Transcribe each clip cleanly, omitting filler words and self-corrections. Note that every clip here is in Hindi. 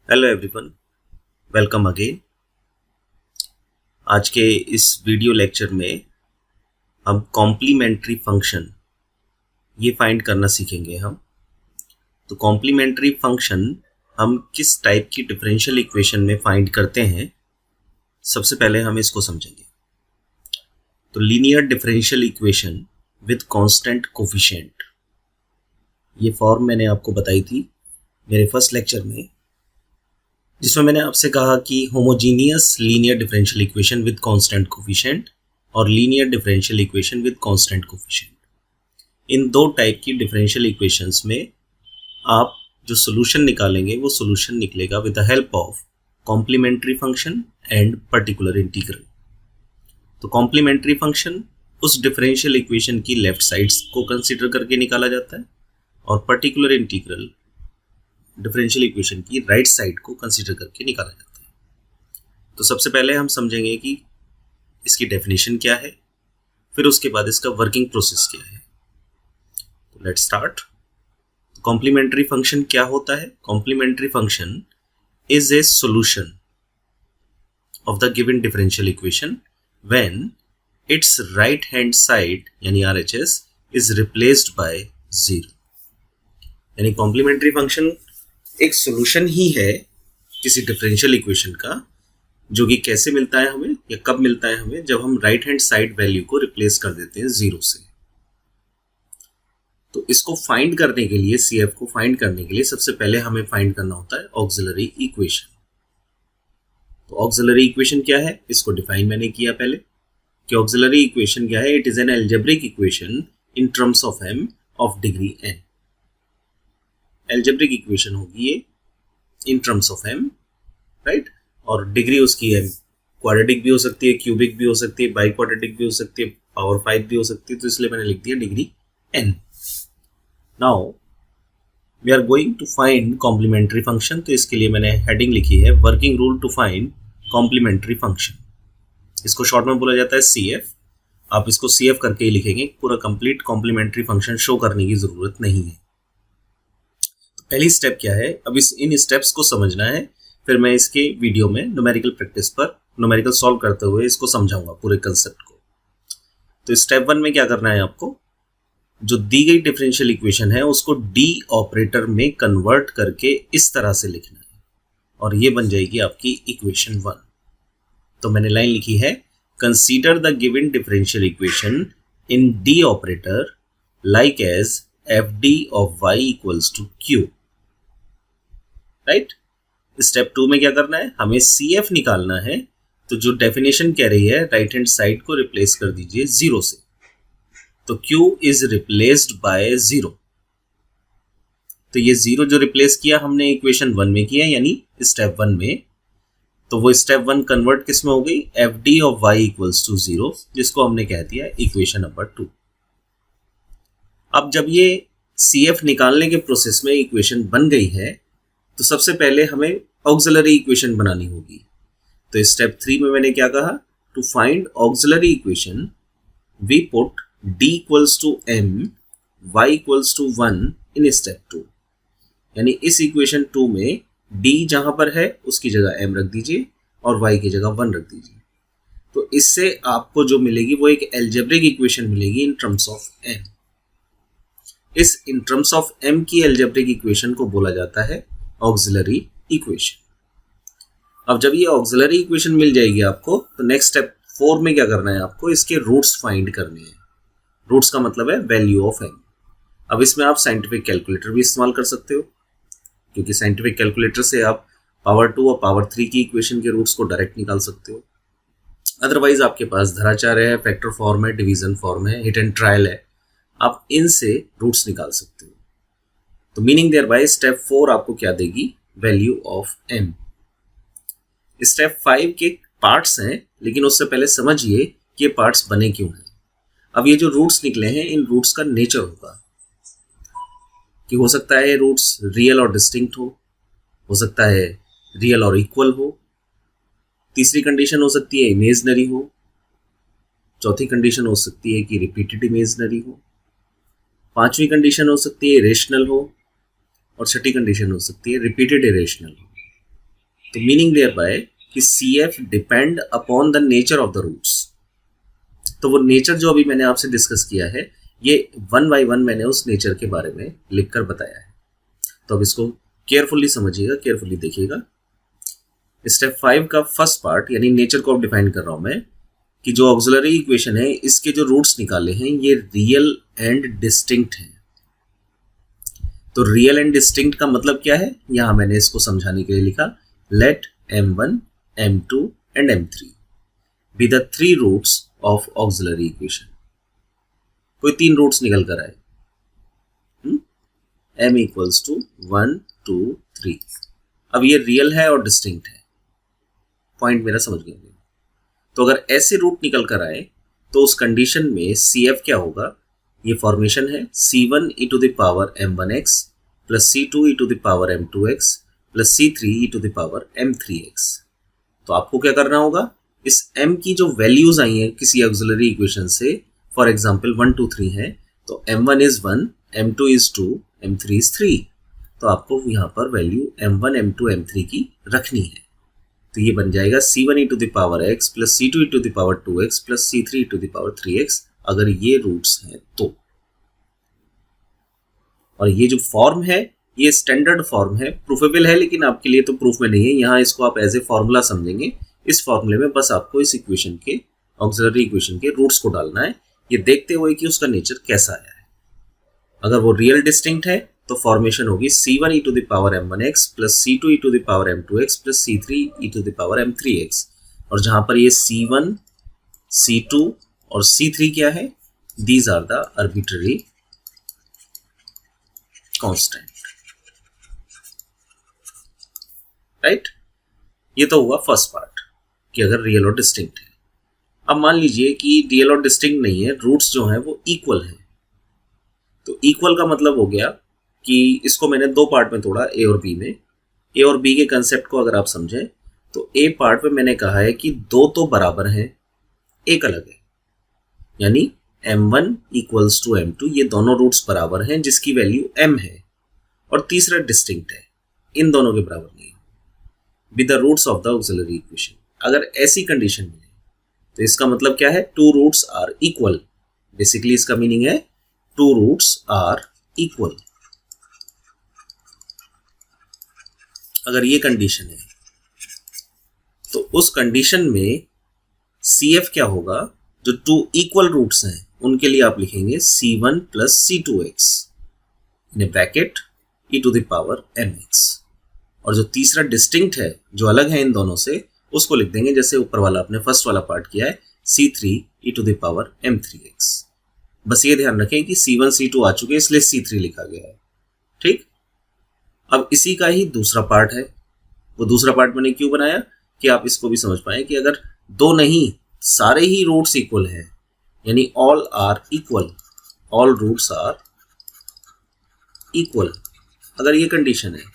Hello everyone, welcome again. आज के इस वीडियो लेक्चर में हम कॉम्प्लीमेंट्री फंक्शन ये फाइंड करना सीखेंगे। तो कॉम्प्लीमेंट्री फंक्शन हम किस टाइप की डिफरेंशियल इक्वेशन में फाइंड करते हैं, सबसे पहले हम इसको समझेंगे। तो linear differential equation with constant coefficient, ये फॉर्म मैंने आपको बताई थी मेरे फर्स्ट लेक्चर में, जिसमें मैंने आपसे कहा कि homogeneous linear differential equation with constant coefficient और linear differential equation with constant coefficient, इन दो टाइप की डिफरेंशियल इक्वेशंस में आप जो सोल्यूशन निकालेंगे वो सोल्यूशन निकलेगा with the help of complementary function and particular integral. तो कॉम्प्लीमेंट्री फंक्शन उस डिफरेंशियल इक्वेशन की लेफ्ट साइड्स को कंसिडर करके निकाला जाता है और पर्टिकुलर इंटीग्रल डिफरेंशियल इक्वेशन की राइट साइड को कंसीडर करके निकाला जाता है। तो सबसे पहले हम समझेंगे कि इसकी डेफिनेशन क्या है, फिर उसके बाद इसका वर्किंग प्रोसेस क्या है। तो लेट्स स्टार्ट। कॉम्प्लीमेंट्री फंक्शन क्या होता है? Complementary function is a solution of the given differential equation when it's right hand side यानी RHS इज रिप्लेस्ड बाय 0। यानी कॉम्प्लीमेंट्री फंक्शन एक सॉल्यूशन ही है किसी डिफरेंशियल इक्वेशन का, जो कि कैसे मिलता है हमें या कब मिलता है हमें, जब हम राइट हैंड साइड वैल्यू को रिप्लेस कर देते हैं 0 से। तो इसको फाइंड करने के लिए, CF को फाइंड करने के लिए सबसे पहले हमें फाइंड करना होता है ऑक्सिलरी इक्वेशन। तो ऑक्सिलरी इक्वेशन क्या है, इसको डिफाइन मैंने किया पहले कि ऑक्सिलरी इक्वेशन क्या है। It is an algebraic equation in terms of m of degree n। Algebraic equation होगी ये इन टर्म्स ऑफ m, राइट, और डिग्री उसकी है क्वाड्रेटिक भी हो सकती है, क्यूबिक भी हो सकती है, बाई क्वाड्रेटिक भी हो सकती है, पावर 5 भी हो सकती है। तो इसलिए मैंने लिख दिया degree n। Now we are going to find complementary function. तो इसके लिए मैंने हेडिंग लिखी है working rule to find complementary function. इसको शॉर्ट में बोला जाता है CF। आप इसको CF करके ही लिखेंगे, पूरा कंप्लीट कॉम्प्लीमेंट्री फंक्शन शो करने की जरूरत नहीं है। पहली स्टेप क्या है, अब इन स्टेप्स को समझना है, फिर मैं इसके वीडियो में न्यूमेरिकल प्रैक्टिस पर न्यूमेरिकल सॉल्व करते हुए इसको समझाऊंगा पूरे कंसेप्ट को। तो स्टेप 1 में क्या करना है आपको, जो दी गई डिफरेंशियल इक्वेशन है उसको डी ऑपरेटर में कन्वर्ट करके इस तरह से लिखना है और ये बन जाएगी आपकी इक्वेशन 1। तो मैंने लाइन लिखी है, consider the given differential equation in D operator like as fd of y equals to q। Right. Step 2 में क्या करना है, हमें CF निकालना है। तो जो डेफिनेशन कह रही है राइट हैंड साइड को रिप्लेस कर दीजिए 0 से। तो Q इज रिप्लेस्ड बाय 0। तो ये 0 जो रिप्लेस किया हमने इक्वेशन 1 में किया, यानी स्टेप 1 में, तो वो स्टेप 1 कन्वर्ट किस में हो गई, fd of y equals to 0, जिसको हमने कह दिया इक्वेशन नंबर 2। अब जब ये CF निकालने के प्रोसेस में इक्वेशन बन गई है, तो सबसे पहले हमें ऑक्सिलरी इक्वेशन बनानी होगी। तो स्टेप 3 में मैंने क्या कहा, to find auxiliary equation we put d equals to m, y equals to 1 in step 2। यानी इस इक्वेशन 2 में d जहां पर है उसकी जगह m रख दीजिए और y की जगह 1 रख दीजिए। तो इससे आपको जो मिलेगी वो एक अलजेब्रिक इक्वेशन मिलेगी इन टर्म्स ऑफ m। इस इन टर्म्स ऑफ m की अलजेब्रिक इक्वेशन को बोला जाता है ऑक्सिलरी इक्वेशन। अब जब ये ऑक्सिलरी इक्वेशन मिल जाएगी आपको, तो नेक्स्ट स्टेप 4 में क्या करना है आपको, इसके रूट्स फाइंड करने हैं। रूट्स का मतलब है वैल्यू ऑफ m। अब इसमें आप साइंटिफिक कैलकुलेटर भी इस्तेमाल कर सकते हो, क्योंकि साइंटिफिक कैलकुलेटर से आप पावर 2 और पावर 3 की इक्वेशन के रूट्स को डायरेक्ट निकाल सकते हो। अदरवाइज आपके पास धराचार्य है, फैक्टर फॉर्म है, डिवीजन फॉर्म है, हिट एंड ट्रायल है, आप इनसे रूट्स निकाल सकते हो। तो मीनिंग देयर बाय स्टेप 4 आपको क्या देगी, वैल्यू ऑफ m। स्टेप 5 के पार्ट्स हैं, लेकिन उससे पहले समझिए कि ये पार्ट्स बने क्यों हैं। अब ये जो रूट्स निकले हैं, इन रूट्स का नेचर होगा कि हो सकता है रूट्स रियल और डिस्टिंक्ट हो सकता है रियल और इक्वल हो, तीसरी कंडीशन हो सकती है इमेजनरी हो, चौथी कंडीशन हो सकती है कि रिपीटेड इमेजनरी हो, पांचवी कंडीशन हो सकती है रेशनल हो, और छठी कंडीशन हो सकती है रिपीटेड इरेशनल हो। तो मीनिंग देयर बाय कि CF depend upon the nature of the roots. तो वो नेचर जो अभी मैंने आपसे डिस्कस किया है, ये वन बाय वन मैंने उस नेचर के बारे में लिखकर बताया है। तो अब इसको केयरफुली समझिएगा, केयरफुली देखिएगा। स्टेप 5 का फर्स्ट पार्ट यानी नेचर को अब डिफाइन कर रहा हूं मैं कि जो ऑक्सिलरी इक्वेशन है इसके जो रूट्स निकाले हैं ये रियल एंड डिस्टिंक्ट हैं। तो रियल एंड डिस्टिंक्ट का मतलब क्या है, यहां मैंने इसको समझाने के लिए लिखा, let m1 m2 and m3 be the 3 roots of auxiliary equation. कोई 3 रूट्स निकल कर आए, m इक्वल्स टू 1 2 3। अब ये रियल है और डिस्टिंक्ट है, पॉइंट मेरा समझ गए। तो अगर ऐसे रूट निकल कर आए तो उस कंडीशन में CF क्या होगा, ये फॉर्मेशन है C1 e to the power m1x plus C2 e to the power m2x plus C3 e to the power m3x। तो आपको क्या करना होगा, इस m की जो वैल्यूज आई हैं किसी ऑक्सिलरी इक्वेशन से, फॉर एग्जांपल 1 2 3 है, तो m1 is 1, m2 is 2, m3 is 3। तो आपको यहाँ पर वैल्यू m1 m2 m3 की रखनी है। तो ये बन जाएगा C1 e to the power x plus C2 e to the power 2x plus C3 e to the power 3x, अगर ये रूट्स हैं तो। और ये जो फॉर्म है ये स्टैंडर्ड फॉर्म है, प्रूफेबल है लेकिन आपके लिए तो प्रूफ में नहीं है, यहाँ इसको आप एज ए फॉर्मूला समझेंगे। इस फॉर्मूले में बस आपको इस इक्वेशन के, ऑक्सिलरी इक्वेशन के रूट्स को डालना है, ये देखते हुए कि उसका नेचर कैसा आया है। अगर वो रियल डिस्टिंक्ट है तो फॉर्मेशन होगी C1 e to the power m1x plus C2 e to the power m2x plus C3 e to the power m3x। और जहां पर ये C1 C2 और C3 क्या है, these are the arbitrary constant, right. ये तो हुआ फर्स्ट पार्ट कि अगर रियल और डिस्टिंक्ट है। अब मान लीजिए कि रियल और डिस्टिंक्ट नहीं है, रूट्स जो हैं वो इक्वल हैं। तो इक्वल का मतलब हो गया कि इसको मैंने 2 पार्ट में तोड़ा, ए और बी में। ए और बी के कंसेप्ट को अगर आप समझें तो ए पार्ट में मैंने कहा है कि 2 तो बराबर हैं, एक अलग है, यानी m1 इक्वल्स टू m2, ये दोनों रूट्स बराबर हैं जिसकी वैल्यू m है, और तीसरा डिस्टिंक्ट है, इन दोनों के बराबर नहीं है, with the roots of the auxiliary equation. अगर ऐसी कंडीशन मिले तो इसका मतलब क्या है, 2 रूट्स आर इक्वल। बेसिकली इसका मीनिंग है 2 रूट्स आर इक्वल। अगर ये कंडीशन है तो उस कंडीशन में CF क्या होगा, जो 2 इक्वल रूट्स हैं उनके लिए आप लिखेंगे C1 plus C2x in bracket e to the power mx। और जो तीसरा डिस्टिंक्ट है, जो अलग है इन दोनों से, उसको लिख देंगे जैसे ऊपर वाला आपने फर्स्ट वाला पार्ट किया है, C3 e to the power m3x। बस ये ध्यान रखें कि C1 C2 आ चुके इसलिए C3 लिखा गया है, ठीक। अब इसी का ही दूसरा पार्ट है। वो दूसरा पार्ट मैंने क्यों बनाया कि आप इसको भी समझ पाए कि अगर 2 नहीं, सारे ही रूट्स इक्वल हैं, यानी all are equal, all roots are equal, अगर ये कंडीशन है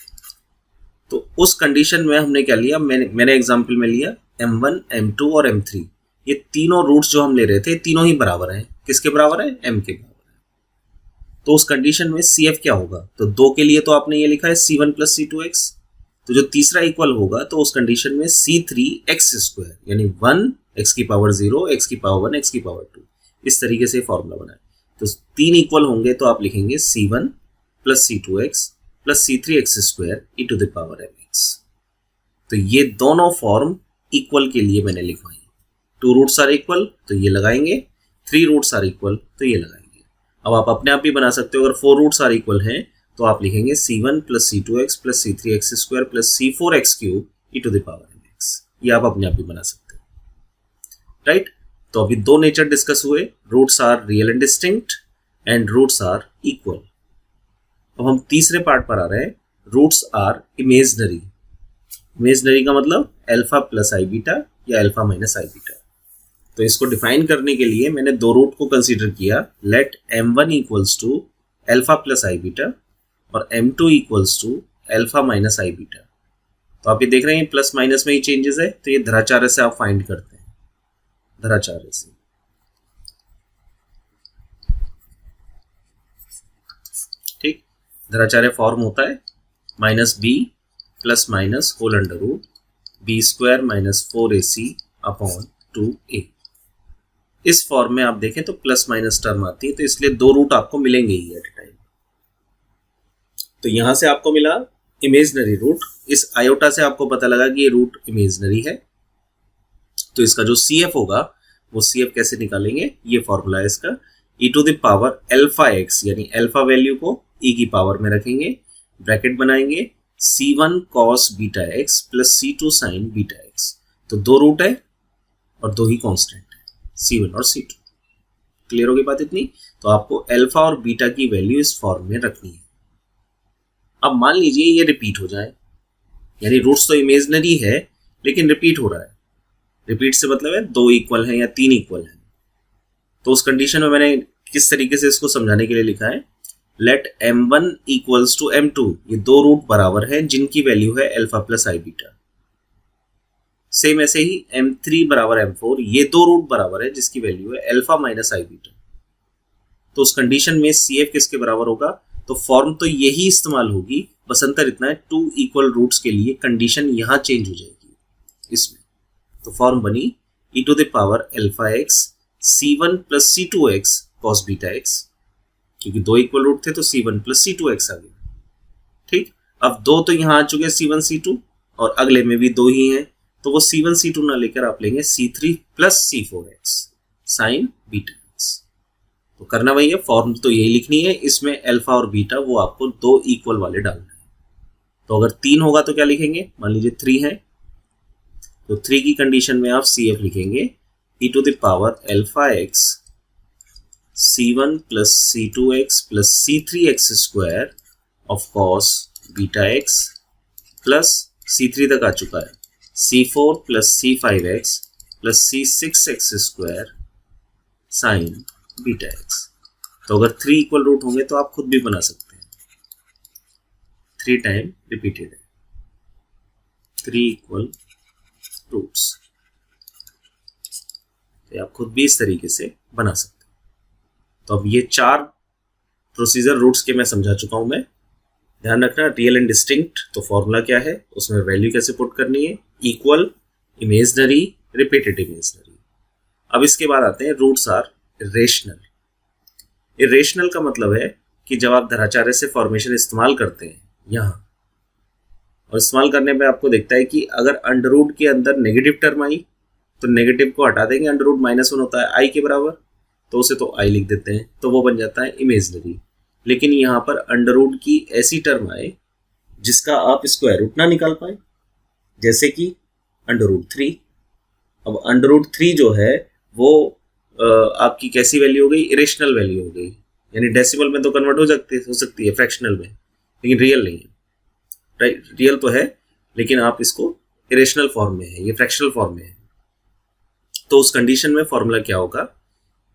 तो उस कंडीशन में हमने क्या लिया, मैंने एग्जांपल में लिया m1 m2 और m3। ये तीनों रूट्स जो हम ले रहे थे तीनों ही बराबर हैं। किसके बराबर है, m के बराबर है। तो उस कंडीशन में CF क्या होगा, तो 2 के लिए तो आपने ये लिखा है C1 प्लस C2x, तो जो तीसरा इक्वल होगा तो उस कंडीशन में C3x स्क्वायर, यानी 1 x की पावर 0 x की पावर 1 x की पावर 2, इस तरीके से फॉर्मूला बनाए। तो 3 इक्वल होंगे तो आप लिखेंगे C1 plus C2x plus C3x square e to the power mx। तो ये दोनों फॉर्म इक्वल के लिए मैंने लिखवाई। 2 रूट्स आर इक्वल तो ये लगाएंगे, 3 रूट्स आर इक्वल तो ये लगाएंगे। अब आप अपने आप भी बना सकते हो, अगर 4 रूट्स आर इक्वल हैं तो आप लिखेंगे C1 plus C2x plus C3x square plus C4x cube e to the power mx। ये आप अपने आप भी बना सकते हो, राइट। तो अभी 2 नेचर डिस्कस हुए, roots are real and distinct and roots are equal. अब हम तीसरे पार्ट पर आ रहे हैं, रूट्स आर इमेजनरी। इमेजनरी का मतलब अल्फा प्लस आई बीटा या अल्फा माइनस आई बीटा। तो इसको डिफाइन करने के लिए मैंने 2 रूट को कंसीडर किया, let m1 equals to alpha plus i beta और m2 equals to alpha minus i beta. तो आप ये देख रहे हैं प्लस माइनस में ही चेंजेस है, तो ये धराचार्य से आप फाइंड करते हैं, धराचार्य से। धराचार्य फॉर्म होता है -b plus minus whole under root b square minus 4ac upon 2a। इस फॉर्म में आप देखें तो प्लस माइनस टर्म आती है, तो इसलिए दो रूट आपको मिलेंगे ही एट ए टाइम। तो यहां से आपको मिला इमेजनरी रूट, इस आयोटा से आपको पता लगा कि ये रूट इमेजनरी है। तो इसका जो CF होगा वो CF कैसे निकालेंगे, ये फॉर्मूला है इसका, e to the power alpha x, यानी अल्फा वैल्यू को e की पावर में रखेंगे, ब्रैकेट बनाएंगे c1 cos beta x plus c2 sin beta x। तो दो रूट है और दो ही कांस्टेंट है, c1 और c2। क्लियर होगी बात इतनी? तो आपको अल्फा और बीटा की वैल्यू इस फॉर्म में रखनी है। अब मान लीजिए ये रिपीट हो जाए, यानी रूट्स तो इमेजनरी है लेकिन रिपीट हो रहा है। रिपीट से मतलब है दो इक्वल है या तीन इक्वल है। तो उस कंडीशन में मैंने किस तरीके से इसको समझाने के लिए लिखा है, late m1 equals to m2, ये दो रूट बराबर है जिनकी वैल्यू है alpha plus i beta. Same ऐसे ही m3 बराबर m4, ये दो रूट बराबर है जिसकी वैल्यू है अल्फा माइनस आई बीटा। तो उस कंडीशन में CF किसके बराबर होगा, तो फॉर्म तो यही इस्तेमाल होगी, बस अंतर इतना है टू इक्वल रूट्स के लिए कंडीशन यहां चेंज हो जाएगी इसमें। तो फॉर्म बनी e to the power alpha x c1 plus c2x cos beta x, क्योंकि दो इक्वल रूट थे तो c1 प्लस c2x आ गया। ठीक, अब दो तो यहां आ चुके c1 c2 और अगले में भी दो ही हैं, तो वो c1 c2 ना लेकर आप लेंगे c3 plus c4x sign beta x। तो करना वही है, फॉर्म तो यही लिखनी है, इसमें अल्फा और बीटा वो आपको दो इक्वल वाले डालना है। तो अगर 3 होगा तो क्या लिखेंगे, मान लीजिए 3 है तो 3 की कंडीशन में आप CF लिखेंगे e to the power alpha x c1 plus c2x plus c3x square of cos beta x plus c3 तक आ चुका है c4 plus c5x plus c6x square sine beta x। तो अगर 3 इक्वल रूट होंगे तो आप खुद भी बना सकते हैं, 3 टाइम रिपीटेड है, 3 इक्वल रूट्स, तो आप खुद भी इस तरीके से बना सकते हैं। तो अब ये 4 प्रोसीजर रूट्स के मैं समझा चुका हूं मैं। ध्यान रखना रियल एंड डिस्टिंक्ट, तो फॉर्मूला क्या है, उसमें वैल्यू कैसे पुट करनी है, इक्वल, इमेजनरी, रिपीटेड इमेजनरी। अब इसके बाद आते हैं रूट्स आर इरेशनल। इरेशनल का मतलब है कि जब आप धराचार्य से फॉर्मेशन इस्तेमाल करते हैं यहां, और इस्तेमाल करने पे आपको दिखता है कि अगर अंडर रूट के अंदर नेगेटिव टर्म आई तो नेगेटिव को हटा देंगे, अंडर रूट -1 होता है आई के बराबर, तो उसे तो आई लिख देते हैं, तो वो बन जाता है इमेजनरी। लेकिन यहाँ पर अंडर रूट की ऐसी टर्म आए जिसका आप स्क्वायर रूट ना निकाल पाए, जैसे कि अंडर रूट 3। अब अंडर रूट 3 जो है वो आपकी कैसी वैल्यू हो गई, इरेशनल वैल्यू हो गई, यानी डेसिमल में तो कन्वर्ट हो सकती है फ्रैक्शनल में, लेकिन रियल नहीं है। राइट, रियल तो है लेकिन आप इसको इरेशनल फॉर्म में है, ये फ्रैक्शनल फॉर्म में है। तो उस कंडीशन में फॉर्मूला क्या होगा,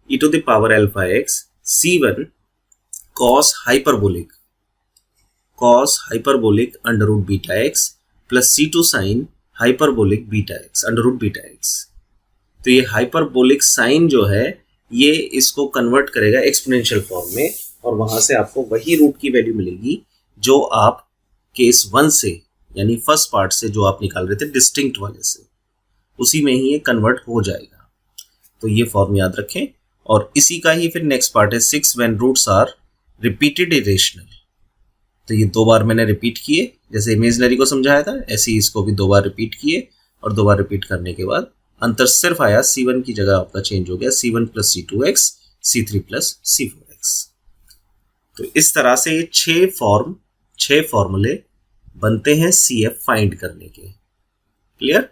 e to the power alpha x c1 cos hyperbolic under root beta x plus c2 sine hyperbolic beta x under root beta x। तो ये हाइपरबोलिक साइन जो है ये इसको कन्वर्ट करेगा एक्सपोनेंशियल फॉर्म में, और वहां से आपको वही रूट की वैल्यू मिलेगी जो आप केस 1 से, यानी फर्स्ट पार्ट से जो आप निकाल रहे थे डिस्टिंक्ट वाले से, उसी में ही ये कन्वर्ट हो जाएगा। तो ये फॉर्म याद रखें, और इसी का ही फिर नेक्स्ट पार्ट है 6 when roots are repeated irrational. तो ये 2 बार मैंने रिपीट किए, जैसे इमेजनरी को समझाया था ऐसे ही इसको भी 2 बार रिपीट किए, और 2 बार रिपीट करने के बाद अंतर सिर्फ आया, c1 की जगह आपका चेंज हो गया c1 plus c2x c3 plus c4x। तो इस तरह से ये 6 फॉर्मूले बनते हैं CF फाइंड करने के। क्लियर,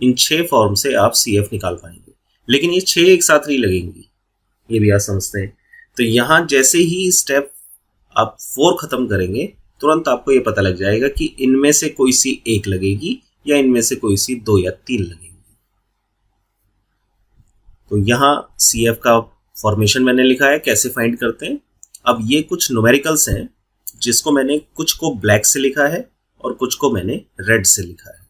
इन 6 फॉर्म से आप CF निकाल पाएंगे, लेकिन ये 6 एक साथ नहीं लगेंगी, ये भी आप समझते हैं। तो यहां जैसे ही स्टेप आप 4 खत्म करेंगे तुरंत आपको ये पता लग जाएगा कि इनमें से कोई सी एक लगेगी या इनमें से कोई सी 2 या 3 लगेगी। तो यहां CF का फॉर्मेशन मैंने लिखा है, कैसे फाइंड करते हैं। अब ये कुछ न्यूमेरिकल्स हैं जिसको मैंने कुछ को ब्लैक से लिखा है और कुछ को मैंने रेड से लिखा है।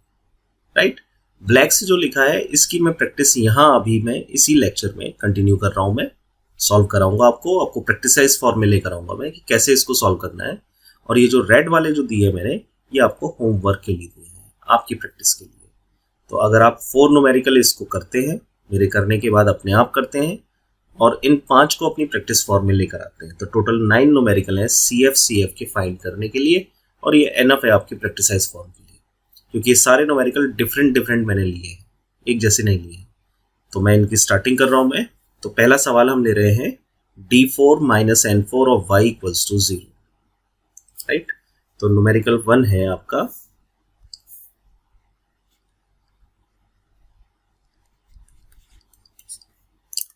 राइट, ब्लैक से जो लिखा है इसकी मैं प्रैक्टिस यहां अभी मैं इसी लेक्चर में कंटिन्यू कर रहा हूं, मैं सॉल्व कराऊंगा आपको प्रैक्टिसाइज फॉर्म में लेकर आऊंगा मैं कि कैसे इसको सॉल्व करना है। और ये जो रेड वाले जो दिए मैंने, ये आपको होमवर्क के लिए दिए हैं, आपकी प्रैक्टिस के लिए। तो अगर आप 4 न्यूमेरिकल इसको करते हैं, मेरे करने के बाद अपने आप करते हैं और इन 5 को अपनी प्रैक्टिस फॉर्म में लेकर आते हैं, तो टोटल 9 न्यूमेरिकल है CF के फाइंड करने के लिए, और ये एनफ है आपकी प्रैक्टिसाइज फॉर्म के लिए, क्योंकि ये सारे न्यूमेरिकल डिफरेंट मैंने लिए हैं, एक जैसे नहीं लिए। तो मैं इनकी स्टार्टिंग कर रहा हूं मैं। तो पहला सवाल हम ले रहे हैं D4 - N4 of y equals to 0, right. तो न्यूमेरिकल 1 है आपका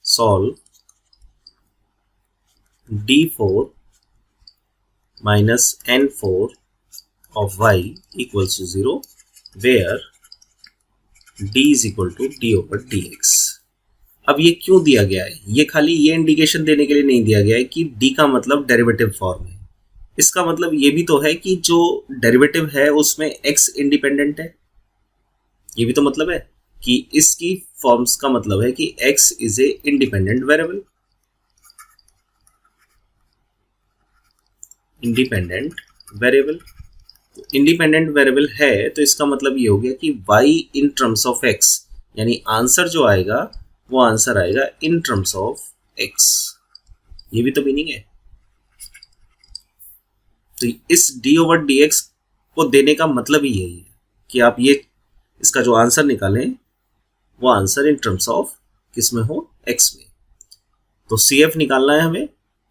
solve D4 - N4 of y equals to 0 where D is equal to D over dx। अब ये क्यों दिया गया है? ये खाली ये इंडिकेशन देने के लिए नहीं दिया गया है कि D का मतलब डेरिवेटिव फॉर्म है। इसका मतलब ये भी तो है कि जो डेरिवेटिव है उसमें x इंडिपेंडेंट है। ये भी तो मतलब है कि इसकी फॉर्म्स का मतलब है कि x is a independent variable. Independent variable, independent variable है तो इसका मतलब ये हो गया कि y in terms of x, यानी आंसर जो आएगा वो आंसर आएगा इन टर्म्स ऑफ x। ये भी तो मीनिंग है। तो इस d ओवर dx को देने का मतलब ही यही है कि आप ये इसका जो आंसर निकालें वो आंसर इन टर्म्स ऑफ किस में हो, x में। तो CF निकालना है हमें,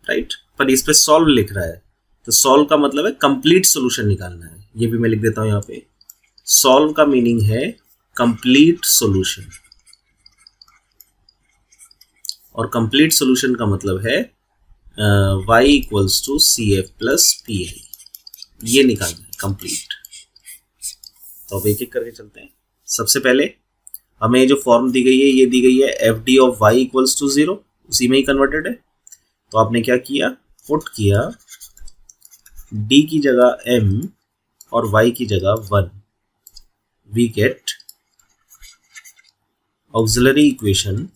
राइट, पर इस पे सॉल्व लिख रहा है, तो सॉल्व का मतलब है कंप्लीट सॉल्यूशन निकालना है। ये भी मैं लिख देता हूं यहाँ पे, सॉल्व का मीनिंग है कंप्लीट सॉल्यूशन, और कंप्लीट सॉल्यूशन का मतलब है y equals to CF plus PI, ये निकालना है कंप्लीट। तो अब एक एक करके चलते हैं। सबसे पहले हमें जो फॉर्म दी गई है ये दी गई है FD of y equals to 0, उसी में ही कन्वर्टेड है। तो आपने क्या किया, पुट किया d की जगह m और y की जगह 1, वी गेट ऑक्सिलरी इक्वेशन,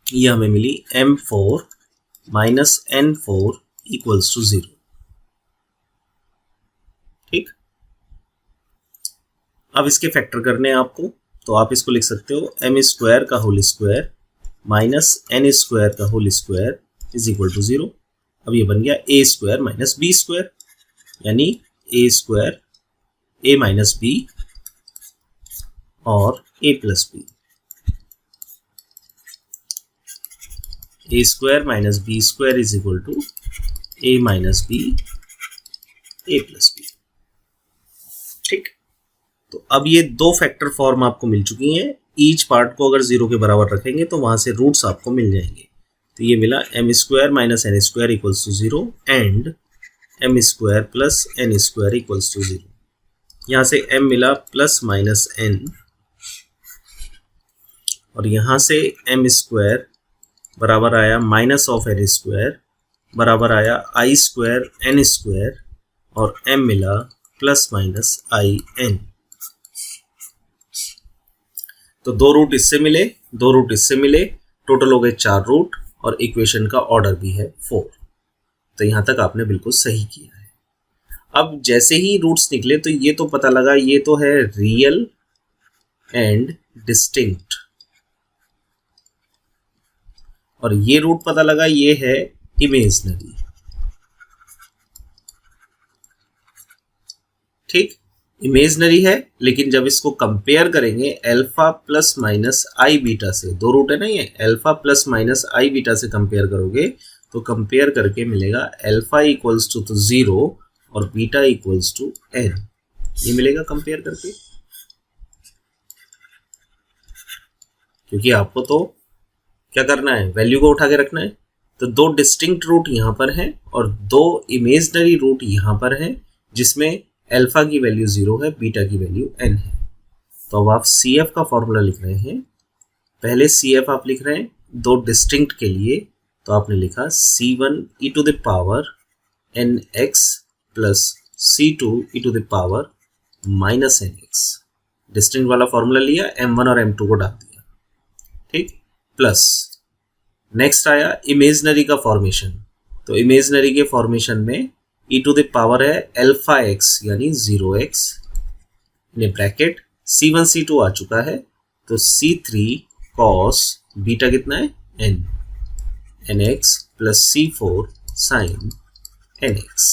ये हमें मिली m4 - n4 इक्वल्स टू 0, ठीक। अब इसके फैक्टर करने हैं आपको, तो आप इसको लिख सकते हो m² का होल स्क्वायर माइनस n² का whole square is equal to 0। अब ये बन गया a² - b², यानी a² a - b और a + b, a² - b² is equal to a - b a + b, ठीक। तो अब ये दो फैक्टर फॉर्म आपको मिल चुकी हैं। ईच पार्ट को अगर 0 के बराबर रखेंगे तो वहां से रूट्स आपको मिल जाएंगे। तो ये मिला m² - n² equals to 0 and m² + n² equals to 0। यहाँ से m मिला प्लस माइनस n, और यहाँ से m² बराबर आया माइनस ऑफ n² बराबर आया i² n², और m मिला प्लस माइनस in। तो 2 रूट इससे मिले, 2 रूट इससे मिले, टोटल हो गए 4 रूट, और इक्वेशन का ऑर्डर भी है 4। तो यहां तक आपने बिल्कुल सही किया है। अब जैसे ही रूट्स निकले तो ये तो पता लगा ये तो है रियल एंड डिस्टिंक्ट, और ये रूट पता लगा ये है इमेजिनरी, ठीक। इमेजिनरी है, लेकिन जब इसको कंपेयर करेंगे alpha plus minus i beta से, 2 रूट है ना, ये alpha plus minus i beta से कंपेयर करोगे तो कंपेयर करके मिलेगा अल्फा इक्वल्स टू 0 और बीटा इक्वल्स टू n, ये मिलेगा कंपेयर करके। क्योंकि आपको तो क्या करना है, वैल्यू को उठा के रखना है। तो 2 डिस्टिंक्ट रूट यहां पर हैं और 2 इमेजिनरी रूट यहां पर हैं, जिसमें अल्फा की वैल्यू 0 है, बीटा की वैल्यू n है। तो अब आप CF का फॉर्मूला लिख रहे हैं। पहले CF आप लिख रहे हैं 2 डिस्टिंक्ट के लिए, तो आपने लिखा C1 e to the power nx plus C2 e to the power minus nx। Distinct वाला फॉर्मूला लिया, m1 और m2 को डाल दिया, ठीक। प्लस नेक्स्ट आया इमेजिनरी का फॉर्मेशन। तो इमेजिनरी के फॉर्मेशन में e टू द पावर है अल्फा x यानी 0x in bracket C1 C2 आ चुका है, तो C3 cos बीटा कितना है n, nx plus C4 sin nx,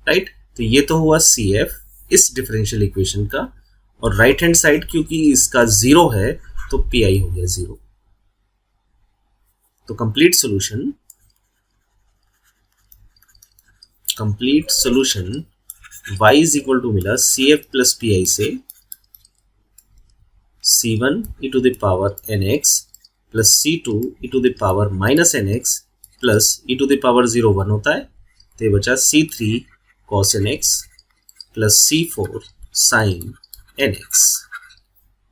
right. तो ये तो हुआ CF इस डिफरेंशियल इक्वेशन का, और राइट हैंड साइड क्योंकि इसका 0 है तो PI हो गया 0। तो complete solution y is equal to मिला CF प्लस PI से C1 e to the power nx plus C2 e to the power minus nx plus e to the power 0 1 होता है, तो ये बचा C3 cos nx plus C4 sin nx।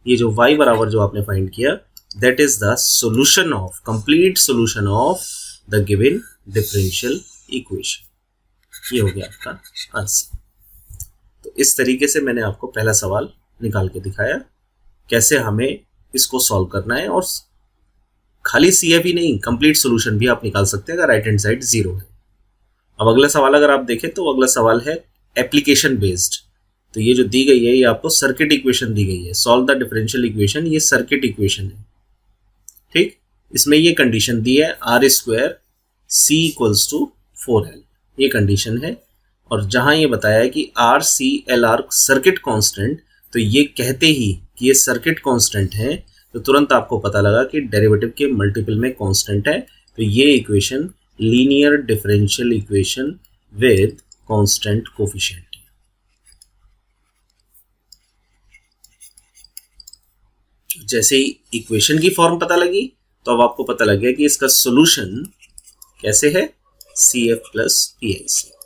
ये जो y बराबर जो आपने फाइंड किया, that is the solution of complete solution of the given differential equation. ये हो गया आपका आंसर। तो इस तरीके से मैंने आपको पहला सवाल निकाल के दिखाया कैसे हमें इसको सॉल्व करना है, और खाली CF ही नहीं कंप्लीट सॉल्यूशन भी आप निकाल सकते हैं अगर राइट हैंड साइड 0 है। अब अगला सवाल अगर आप देखें तो अगला सवाल है एप्लीकेशन बेस्ड। तो ये जो दी गई है ये आपको सर्किट इक्वेशन दी गई है, सॉल्व द डिफरेंशियल इक्वेशन, ये सर्किट इक्वेशन है, ठीक। इसमें ये कंडीशन दी है R square C equals to 4L, ये कंडीशन है। और जहां ये बताया है कि RCLR सर्किट कांस्टेंट, तो ये कहते ही कि ये सर्किट कांस्टेंट है तो तुरंत आपको पता लगा कि डेरिवेटिव के मल्टीपल में कांस्टेंट है, तो ये equation linear differential equation with constant coefficient. जैसे ही इक्वेशन की फॉर्म पता लगी तो अब आपको पता लग गया कि इसका सॉल्यूशन कैसे है, CF प्लस PI से।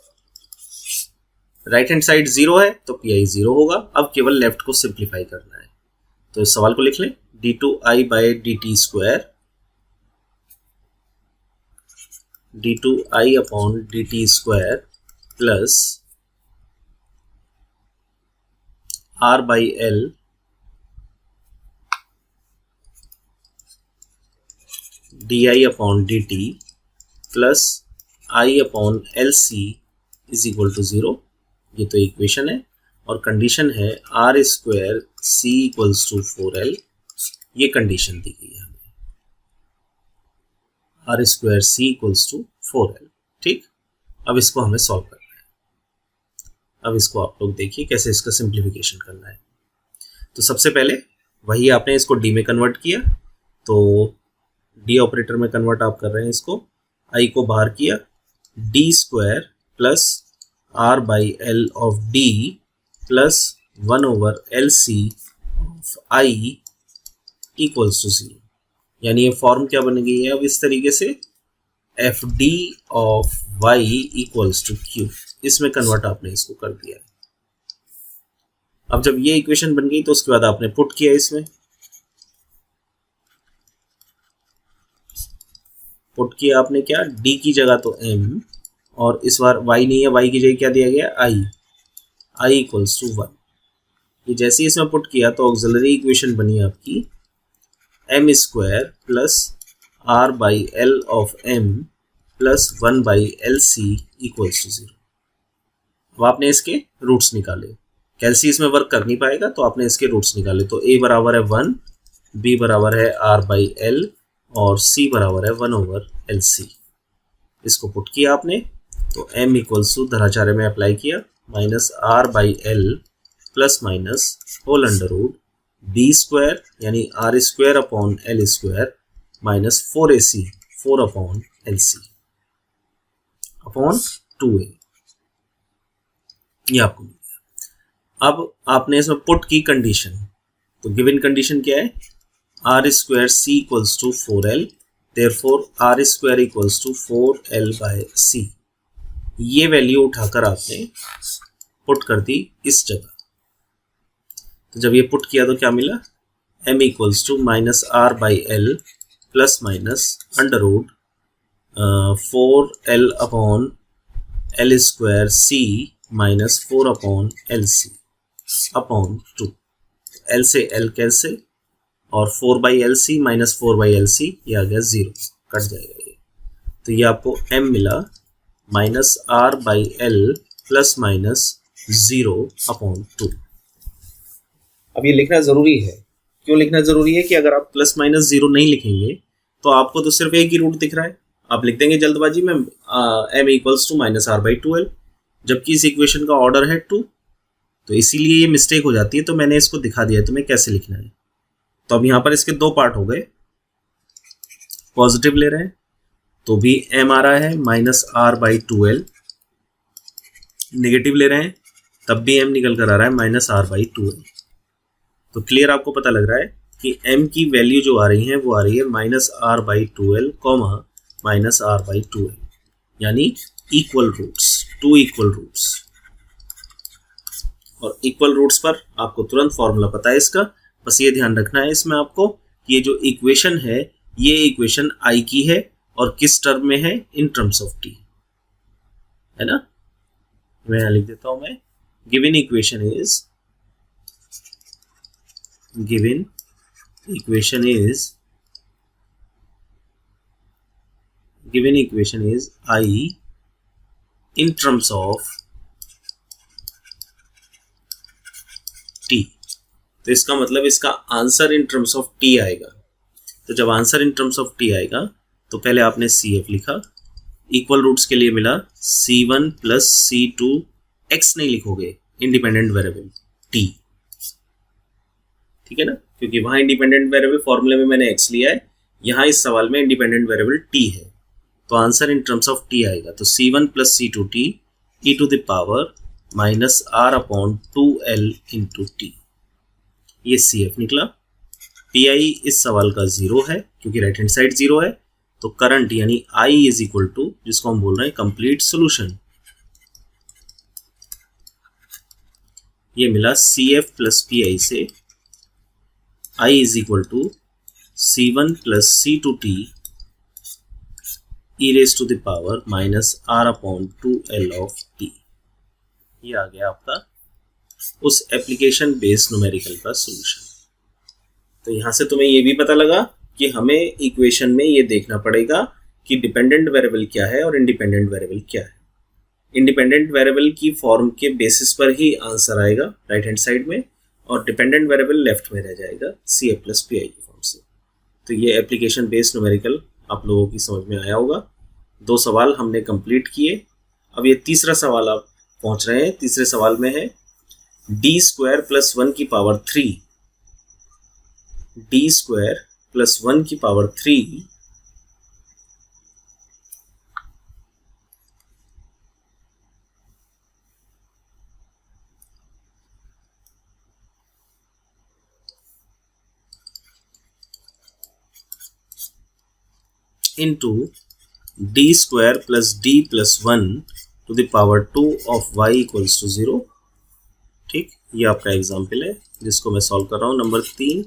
राइट हैंड साइड 0 है तो PI 0 होगा। अब केवल लेफ्ट को सिंप्लीफाई करना है, तो इस सवाल को लिख लें d2i by dt square, d2i upon dt square plus r by L di upon dt plus i upon LC is equal to 0। ये तो इक्वेशन है, और कंडीशन है R square C equals to 4L, ये कंडीशन दी गई है हमें, R square C equals to 4L, ठीक। अब इसको हमें सॉल्व करना है। अब इसको आप लोग देखिए कैसे इसका सिंप्लीफिकेशन करना है। तो सबसे पहले वही आपने इसको D में कन्वर्ट किया, तो D ऑपरेटर में कन्वर्ट आप कर रहे हैं इसको, I को बाहर किया, D square plus R by L of D plus 1 over LC of I equals to 0। यानी ये फॉर्म क्या बन गई है अब इस तरीके से, FD of Y equals to Q, इसमें कन्वर्ट आपने इसको कर दिया। अब जब ये इक्वेशन बन गई तो उसके बाद आपने पुट किया, इसमें पुट किया आपने क्या, D की जगह तो M, और इस बार y नहीं है, y की जगह क्या दिया गया i इक्वल्स टू 1। ये जैसे ही इसमें पुट किया तो ऑक्सिलरी इक्वेशन बनी आपकी m square plus r by L of m plus 1 by LC equals to 0। अब आपने इसके रूट्स निकाले, कैलसी इसमें वर्क कर नहीं पाएगा तो आपने इसके रूट्स निकाले, तो a बराबर है 1, b बराबर है r बाई L और c बराबर है 1 ओवर LC। इसको पुट किया आपने तो m इक्वल्स टू धराचार्य में अप्लाई किया, minus r by L plus minus whole under root b square यानी r square upon L square minus 4ac 4 upon LC upon 2a, ये आपको मिल गया। अब आपने इसमें पुट की कंडीशन, तो गिवन कंडीशन क्या है, r square c equals to 4l, therefore r square equals to 4l by c। ये वैल्यू उठाकर आपने पुट कर दी इस जगह, तो जब ये पुट किया तो क्या मिला, m equals to minus r by L plus minus under root 4l upon L square c minus 4 upon LC upon 2। L से L कैंसिल और 4 by LC minus 4 by LC ये आ गया 0, कट जाएगा ये। तो ये आपको m मिला minus r by L plus minus 0/2। अब ये लिखना जरूरी है। क्यों लिखना जरूरी है? कि अगर आप प्लस माइनस 0 नहीं लिखेंगे तो आपको तो सिर्फ एक ही रूट दिख रहा है, आप लिख देंगे जल्दबाजी में m इक्वल्स टू -r/2l, जबकि इस इक्वेशन का ऑर्डर है 2, तो इसीलिए ये मिस्टेक हो जाती है। तो मैंने इसको दिखा दिया तुम्हें कैसे लिखना है। तो अब यहाँ पर इसके दो पार्ट हो गए, पॉजिटिव ले रहे हैं तो भी m आ रहा है -r/2l, नेगेटिव ले रहे हैं तब भी m निकल कर आ रहा है -r/2l। तो क्लियर आपको पता लग रहा है कि m की वैल्यू जो आ रही है वो आ रही है -r/2l, -r/2l, यानी इक्वल रूट्स, 2 इक्वल रूट्स। और इक्वल रूट्स पर आपको तुरंत फॉर्मूला पता है इसका, बस ये ध्यान रखना है इसमें आपको कि ये जो इक्वेशन है ये इक्वेशन I की है और किस टर्म में है? इन टर्म्स ऑफ t, है ना। मैं यहां लिख देता हूं मैं, given equation is I in terms of t। तो इसका मतलब इसका answer in terms of t आएगा। तो जब answer in terms of t आएगा तो पहले आपने CF लिखा, इक्वल रूट्स के लिए मिला C1 प्लस C2, x नहीं लिखोगे, इंडिपेंडेंट वेरिएबल t, ठीक है ना, क्योंकि वहां इंडिपेंडेंट वेरिएबल फॉर्मूले में मैंने x लिया है, यहां इस सवाल में इंडिपेंडेंट वेरिएबल t है। तो answer in terms of t आएगा। तो C1 plus C2t e to the power -r/2l into t, ये CF निकला। PI इस सवाल का 0 है क्योंकि राइट हैंड साइड 0 है। तो करंट यानी I इज इक्वल टू, जिसको हम बोल रहे हैं कंप्लीट सोल्यूशन, ये मिला CF प्लस PI से I is equal to C1 plus C2t e raise to the power -r/2l of t। ये आ गया आपका उस एप्लीकेशन बेस्ड न्यूमेरिकल का सॉल्यूशन। तो यहां से तुम्हें ये भी पता लगा कि हमें इक्वेशन में ये देखना पड़ेगा कि डिपेंडेंट वेरिएबल क्या है और इंडिपेंडेंट वेरिएबल क्या है। इंडिपेंडेंट वेरिएबल की फॉर्म के बेसिस पर ही आंसर आएगा राइट हैंड साइड में, और डिपेंडेंट वेरिएबल लेफ्ट में रह जाएगा CF प्लस PI की फॉर्म से। तो ये एप्लीकेशन बेस्ड न्यूमेरिकल आप लोगों की समझ में आया होगा। 2 सवाल हमने कंप्लीट किए। अब ये तीसरा सवाल आप पहुंच रहे हैं। तीसरे सवाल में है d² प्लस 1 की पावर 3, d² प्लस 1 की power 3 into d² plus d plus 1 to the power 2 of y equals to 0। ठीक, ये आपका एग्जाम्पल है जिसको मैं सॉल्व कर रहा हूँ। नंबर 3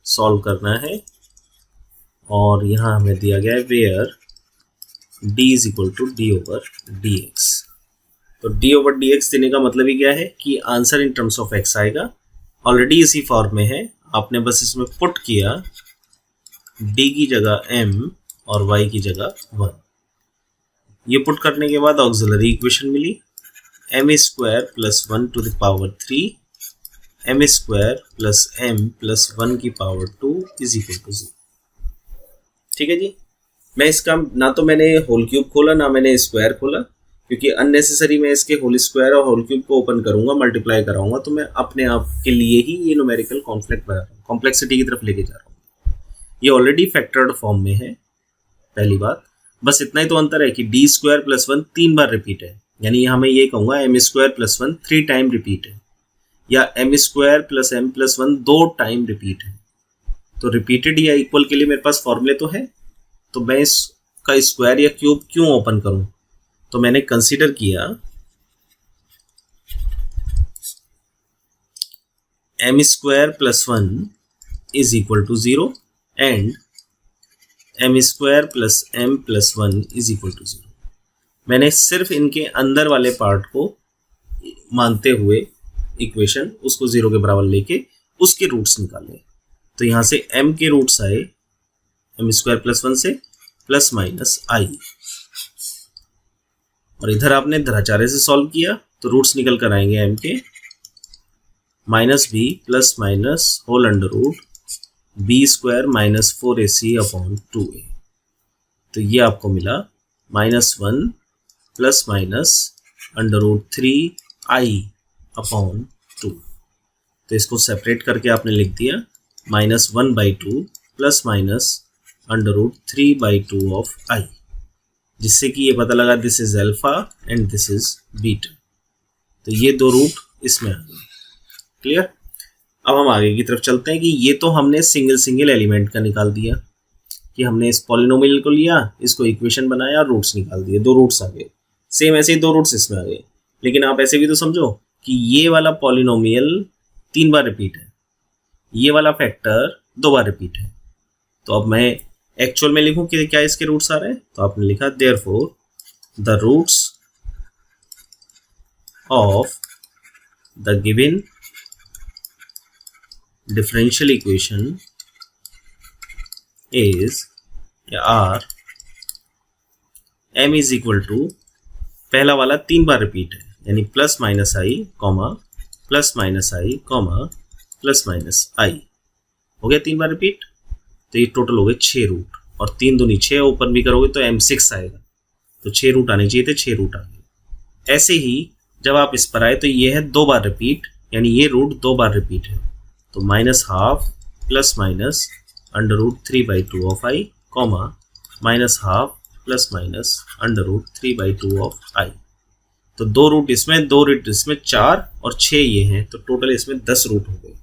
सॉल्व करना है और यहाँ हमें दिया गया है where d is equal to d over dx। तो d ओवर dx देने का मतलब ही क्या है कि answer in terms of x आएगा। ऑलरेडी इसी फॉर्म में है, आपने बस इसमें पुट किया d की जगह m और y की जगह 1। ये पुट करने के बाद ऑक्सिलरी इक्वेशन मिली m² plus 1 to the power 3 m² plus m plus 1 की पावर 2 इज इक्वल टू 0। ठीक है जी। मैं इसका ना तो मैंने होल क्यूब खोला ना मैंने स्क्वायर खोला, क्योंकि अननेसेसरी मैं इसके होल स्क्वायर और होल क्यूब को ओपन करूंगा, मल्टीप्लाई कराऊंगा, तो मैं अपने आप के लिए ही ये न्यूमेरिकल कॉम्प्लेक्सिटी की तरफ लेके जा रहा हूँ। ये ऑलरेडी फैक्टर्ड फॉर्म में है। पहली बात बस इतना ही तो अंतर है कि d² प्लस 1 3 बार रिपीट है, यानी यहाँ मैं ये कहूँगा m² प्लस 1 3 टाइम रिपीट है, या m² plus m plus 1 2 time repeat है। तो रिपीटेड या इक्वल के लिए मेरे पास फॉर्मूले तो है, तो मैं इसका स्क्वायर या क्यूब क्यों ओपन करूं। तो मैंने कंसीडर किया m² plus 1 is equal to 0 and m² plus m plus 1 is equal to 0। मैंने सिर्फ इनके अंदर वाले पार्ट को मानते हुए इक्वेशन उसको 0 के बराबर लेके उसके रूट्स निकाले। तो यहां से m के रूट्स आए m² प्लस 1 से प्लस माइनस i, और इधर आपने धराचार्य से सॉल्व किया तो रूट्स निकल कर आएंगे m के minus b plus minus whole under root b square minus 4ac upon 2a। तो ये आपको मिला -1 plus minus under root 3i upon 2। तो इसको सेपरेट करके आपने लिख दिया -1/2 plus minus under root 3/2 of i, जिससे कि ये पता लगा this is alpha and this is beta. तो ये दो रूट इसमें आ गए। क्लियर। अब हम आगे की तरफ चलते हैं कि ये तो हमने सिंगल एलिमेंट का निकाल दिया कि हमने इस पॉलिनोमियल को लिया, इसको इक्वेशन बनाया और रूट्स निकाल दिए, दो रूट्स आ गए। सेम ऐसे ही दो रूट्स इसमें आ गए। लेकिन आप ऐसे भी तो समझो कि ये वाला पॉलिनोमियल 3 बार रिपीट है, ये वाला फैक्टर 2 बार रिपीट है। तो अब मैं एक्चुअल में लिखूं कि क्या इसके रूट्स आ रहे हैं, तो आपने लिखा therefore the roots of the given differential equation is r m is equal to पहला वाला 3 बार रिपीट है यानी प्लस माइनस आई कॉमा प्लस माइनस आई कॉमा प्लस माइनस आई हो गया 3 बार रिपीट। तो ये टोटल हो गए 6 रूट और 3 दूनी 6 ओपन भी करोगे तो m6 आएगा। तो 6 रूट आने चाहिए थे, 6 रूट आ गए। ऐसे ही जब आप इस पर आए तो ये है 2 बार रिपीट यानी ये रूट 2 बार रिपीट है। तो -12 plus minus under root 3/2 of i comma -12 plus minus under root 3/2 of i. तो 2 रूट इसमें 2 रूट इसमें 4 और 6 ये हैं, तो टोटल इसमें 10 रूट हो गए।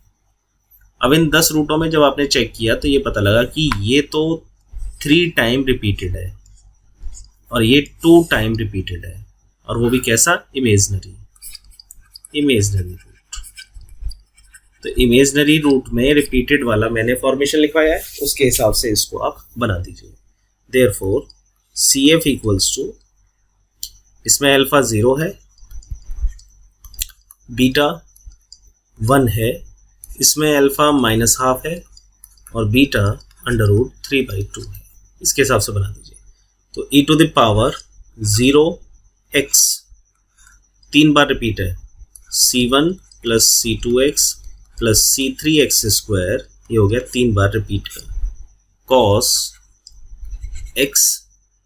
अब इन 10 रूटों में जब आपने चेक किया तो ये पता लगा कि ये तो 3 टाइम रिपीटेड है और ये 2 टाइम रिपीटेड है, और वो भी कैसा, इमेजनरी रूट। तो इमेजनरी रूट में रिपीटेड वाला मैंने फॉर्मेशन लिखवाया है, उसके हिसाब से इसको आप बना दीजिए। देयरफॉर CF इक्वल्स टू, इसमें अल्फा 0 है, बीटा 1 है, इसमें अल्फा -12 है और बीटा अंडर रूट 3/2 है। इसके हिसाब से बना दीजिए। तो e to the power 0x 3 बार रिपीट है, C1 plus C2x plus C3x square, ये हो गया 3 बार रिपीट का। cos x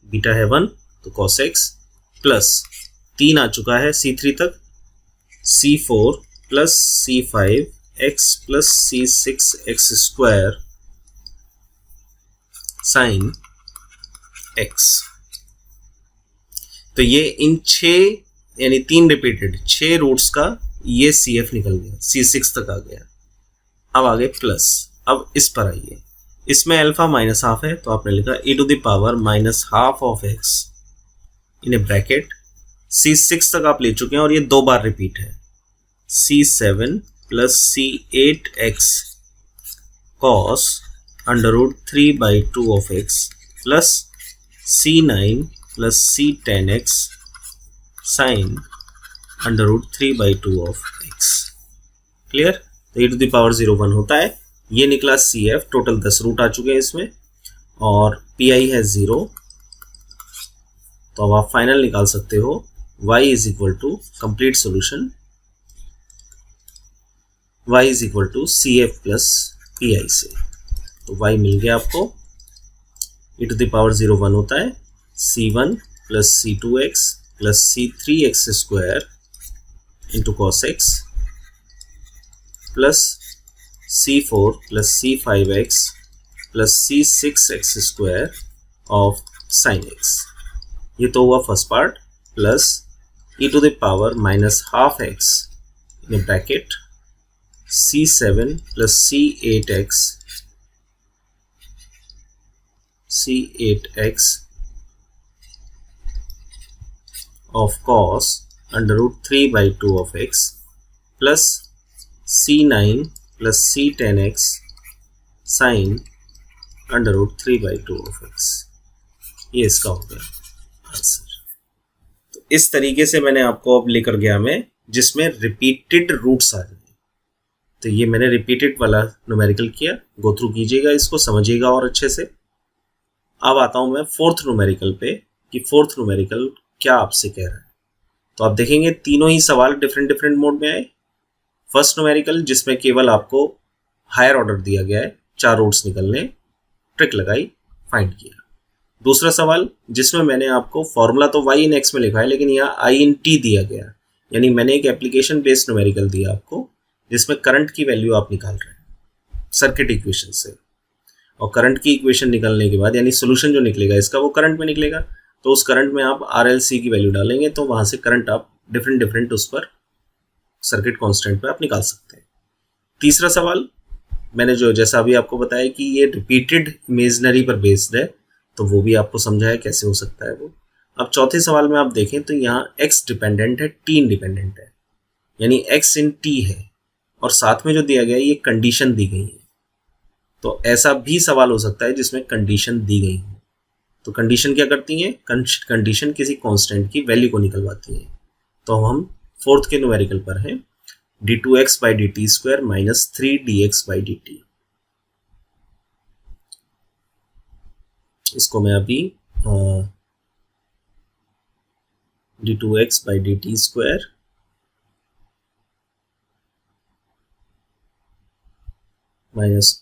बीटा है 1 तो cos x प्लस 3 आ चुका है C3 तक, C4 plus C5x plus C6x square sign x। तो ये इन 6 यानी 3 रिपीटेड 6 रूट्स का ये CF निकल गया, C6 तक आ गया। अब आगे प्लस, अब इस पर आइए, इसमें अल्फा -12 है तो आपने लिखा e to the power -12 of x in a bracket. C6 तक आप ले चुके हैं और ये 2 बार रिपीट है, C7 plus C8x cos under root 3/2 of x plus C9 plus C10x sine under root 3/2 of x। Clear. तो e टू द पावर 0 1 होता है, ये निकला CF। टोटल 10 रूट आ चुके हैं इसमें और PI है 0। तो अब आप फाइनल निकाल सकते हो y is equal to complete solution, y is equal to CF plus PI से। तो y मिल गया आपको, e टू द पावर 0 1 होता है, C1 plus C2x plus C3x square into cos x plus C4 plus C5x plus C6x square of sine x। ये तो हुआ first part, plus e to the power -12x in bracket C7 plus C8x of cos under root 3/2 of x plus C9 plus C10x sine under root 3/2 of x। ये इसका हो गया आंसर। तो इस तरीके से मैंने आपको अब लेकर गया मैं, जिसमें रिपीटेड रूट्स आ गए। तो ये मैंने रिपीटेड वाला न्यूमेरिकल किया, गो थ्रू कीजिएगा, इसको समझिएगा और अच्छे से। अब आता हूं मैं फोर्थ न्यूमेरिकल पे कि फोर्थ न्यूमेरिकल क्या आपसे कह रहा है। तो तो आप देखेंगे तीनों ही सवाल डिफरेंट डिफरेंट मोड में आए। फर्स्ट न्यूमेरिकल जिसमें केवल आपको हायर ऑर्डर दिया गया है, 4 रूट्स निकलने, ट्रिक लगाई, फाइंड किया। दूसरा सवाल जिसमें मैंने आपको फॉर्मूला तो y इन x में लिखा है, लेकिन यहाँ i इन t दिया गया, यानी मैंने एक एप्लीकेशन बेस्ड न्यूमेरिकल दिया आपको जिसमें करंट की वैल्यू आप निकाल रहे हैं सर्किट इक्वेशन से, और करंट की इक्वेशन निकलने के बाद यानी सोल्यूशन जो निकलेगा इसका वो करंट में निकलेगा, तो उस करंट में आप RLC की वैल्यू डालेंगे तो वहां से करंट आप डिफरेंट डिफरेंट उस पर सर्किट कांस्टेंट पे आप निकाल सकते हैं। तीसरा सवाल मैंने जो जैसा अभी आपको बताया कि ये रिपीटेड इमेजनरी पर बेस्ड है, तो वो भी आपको समझाया कैसे हो सकता है वो। अब चौथे सवाल में आप देखें तो यहाँ x डिपेंडेंट है, t इंडिपेंडेंट है, यानी x इन t है, और साथ में जो दिया गया है ये कंडीशन दी गई है। तो ऐसा भी सवाल हो सकता है जिसमें कंडीशन दी गई हो। तो कंडीशन क्या करती है? कंडीशन किसी कांस्टेंट की वैल्यू को निकलवाती है। तो हम फोर्थ के न्यूमेरिकल पर हैं, d2x/dt² माइनस 3dx/dt। इसको मैं अभी d2x/dt² minus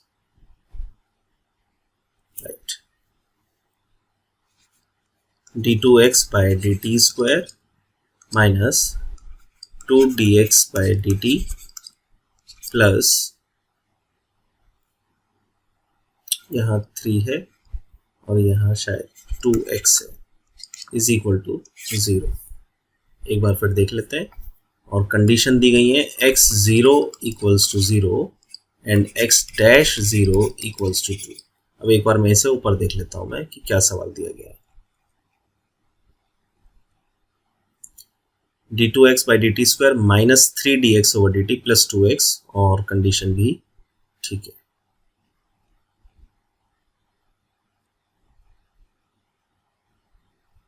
d2x/dt² minus 2dx/dt plus यहाँ 3 है और यहाँ शायद 2x है, इज इक्वल टू 0। एक बार फिर देख लेते हैं, और कंडीशन दी गई है x0 equals to 0 and x'0 equals to 2। अब एक बार मैं इसे ऊपर देख लेता हूं मैं कि क्या सवाल दिया गया है। d2x/dt² minus 3dx/dt plus 2x, और कंडीशन भी ठीक है।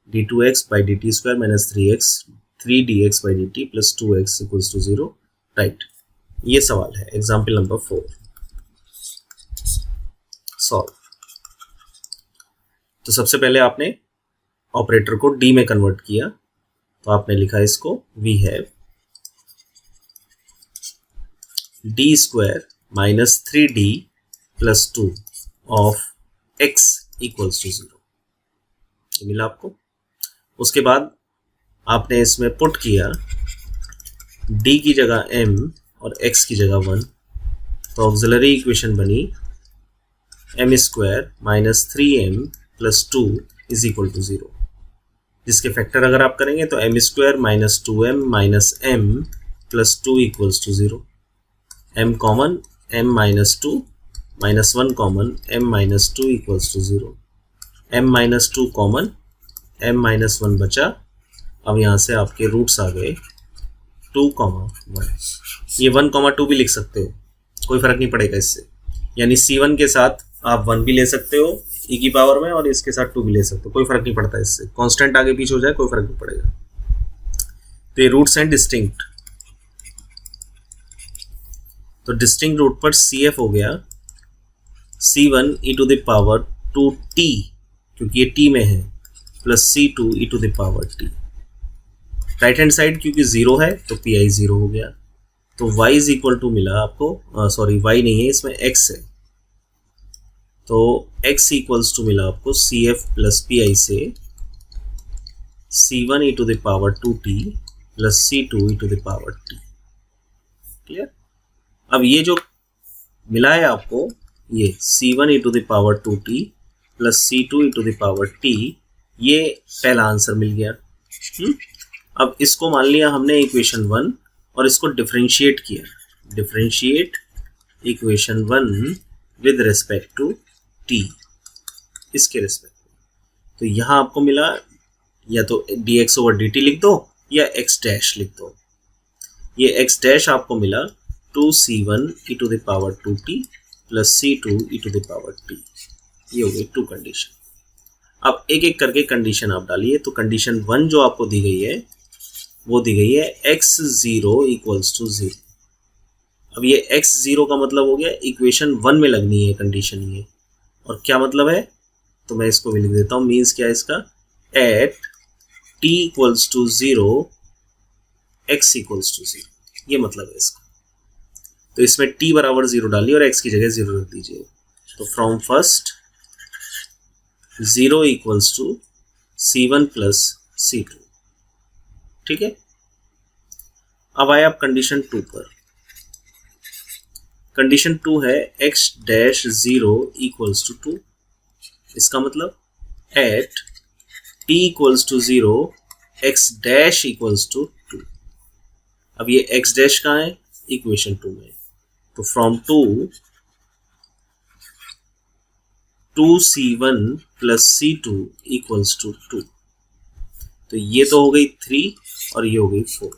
d2x/dt² minus 3dx/dt plus 2x equals to 0, right. ये सवाल है एग्जाम्पल नंबर 4, सॉल्व। तो सबसे पहले आपने ऑपरेटर को d में कन्वर्ट किया, तो आपने लिखा इसको we have d² minus 3d plus 2 of x equals to 0, ये मिला आपको। उसके बाद आपने इसमें पुट किया d की जगह m और x की जगह 1, तो ऑक्सिलरी इक्वेशन बनी m² minus 3m plus 2 is equal to 0, जिसके फैक्टर अगर आप करेंगे तो m² minus 2m minus m plus 2 equals to 0, m common m minus 2 minus 1 common m minus 2 equals to 0, m minus 2 common m minus 1 बचा। अब यहाँ से आपके रूट्स आ गए 2,1, ये 1,2 भी लिख सकते हो, कोई फर्क नहीं पड़ेगा इससे, यानी C1 के साथ आप 1 भी ले सकते हो e की पावर में, और इसके साथ 2 भी ले सकते हो, कोई फर्क नहीं पड़ता इससे, कांस्टेंट आगे पीछे हो जाए कोई फर्क नहीं पड़ेगा। तो ये रूट्स हैं डिस्टिंक्ट, तो डिस्टिंक्ट रूट पर CF हो गया C1 e to the power 2t, क्योंकि ये t में है, plus C2 e to the power t। Right hand side क्योंकि 0 है तो pi 0 हो गया, तो y इज इक्वल टू मिला आपको, सॉरी y नहीं है इसमें x है, तो x इक्वल्स टू मिला आपको CF प्लस pi से C1 e to the power 2t plus C2 e to the power t। Clear? अब ये जो मिला है आपको, ये C1 e to the power 2t plus C2 e to the power t, ये पहला आंसर मिल गया। अब इसको मान लिया हमने इक्वेशन 1 और इसको डिफरेंशिएट किया, differentiate equation 1 with respect to t, इसके रिस्पेक्ट में, तो यहाँ आपको मिला या तो dx/dt लिख दो या x' लिख दो। ये x' आपको मिला 2c1 e to the power 2t plus c2 e to the power t, ये हो गई 2 कंडीशन। अब एक एक करके कंडीशन आप डालिए, तो कंडीशन 1 जो आपको दी गई है वो दी गई है x0 इक्वल्स टू 0। अब ये x0 का मतलब हो गया इक्वेशन 1 में लगनी है कंडीशन ये, और क्या मतलब है तो मैं इसको भी लिख देता हूँ, मीन्स क्या है इसका, at t equals to 0 x equals to 0, ये मतलब है इसका। तो इसमें t बराबर 0 डालिए और x की जगह 0 रख दीजिए। तो from first 0 equals to C1 plus C2, ठीक है। अब आए आप कंडीशन 2 पर। कंडीशन 2 है x डैश 0 इक्वल्स टू 2। इसका मतलब at t equals to 0 x dash equals to 2। अब ये x डैश कहाँ है? इक्वेशन 2 में। तो from 2C1 plus C2 equals to 2। तो ये तो हो गई 3 और ये हो गई 4।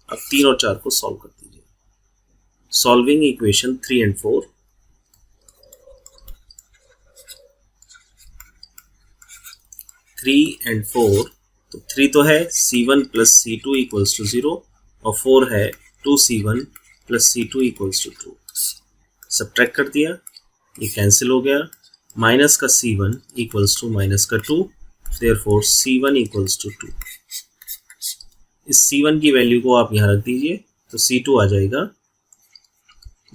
अब 3 और 4 को सॉल्व कर दीजिए। Solving equation 3 and 4। तो 3 तो है C1 plus C2 equals to 0 और 4 है 2C1 plus C2 equals to 2। Subtract कर दिया, ये कैंसिल हो गया। माइनस का C1 इक्वल्स टू माइनस का 2, देयरफॉर C1 इक्वल्स टू 2। इस C1 की वैल्यू को आप यहाँ रख दीजिए, तो C2 आ जाएगा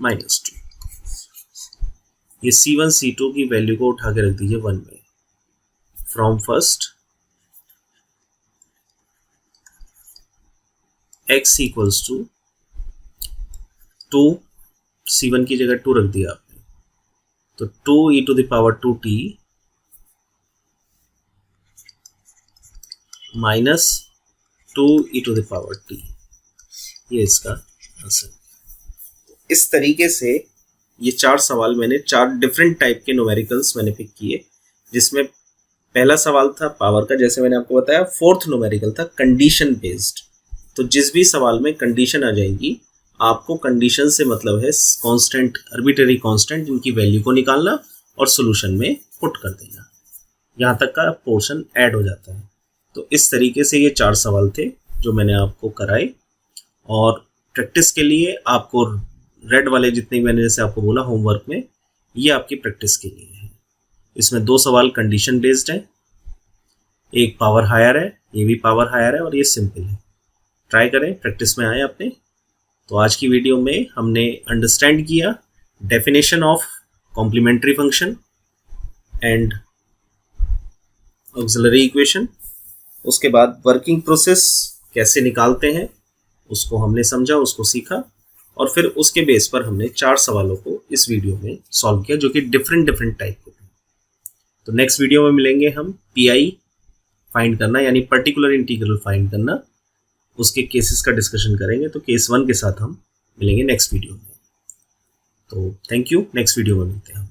-2। ये C1 C2 की वैल्यू को उठा के रख दीजिए 1 में। From first x equals to 2, C1 की जगह 2 रख दिया आपने, तो 2e to the power 2t minus 2e to the power t, ये इसका आंसर। इस तरीके से ये 4 सवाल मैंने 4 डिफरेंट टाइप के न्यूमेरिकल्स मैंने पिक किए, जिसमें पहला सवाल था पावर का, जैसे मैंने आपको बताया। फोर्थ न्यूमेरिकल था कंडीशन बेस्ड। तो जिस भी सवाल में कंडीशन आ जाएगी, आपको कंडीशन से मतलब है कांस्टेंट, आर्बिट्रेरी कांस्टेंट, इनकी वैल्यू को निकालना और सॉल्यूशन में पुट कर देना। यहाँ तक का पोर्शन ऐड हो जाता है। तो इस तरीके से ये 4 सवाल थे जो मैंने आपको कराए। और प्रैक्टिस के लिए आपको रेड वाले जितने मैंने जैसे आपको बोला होमवर्क में, ये आपकी प्रैक्टिस के लिए है। इसमें 2 सवाल कंडीशन बेस्ड है, एक पावर हायर है, ये भी पावर हायर है, और ये सिंपल है। ट्राई करें, प्रैक्टिस में आए अपने। तो आज की वीडियो में हमने अंडरस्टैंड किया definition of complementary function and auxiliary equation. उसके बाद वर्किंग प्रोसेस कैसे निकालते हैं उसको हमने समझा, उसको सीखा, और फिर उसके बेस पर हमने 4 सवालों को इस वीडियो में सॉल्व किया, जो कि डिफरेंट टाइप के थे। तो नेक्स्ट वीडियो में मिलेंगे हम पीआई फाइंड करना, यानी पर्टिकुलर इंटीग्रल फाइंड करना, उसके केसेस का डिस्कशन करेंगे। तो केस 1 के साथ हम मिलेंगे नेक्स्ट वीडियो में। तो थैंक यू, नेक्स्ट वीडियो में मिलते हैं।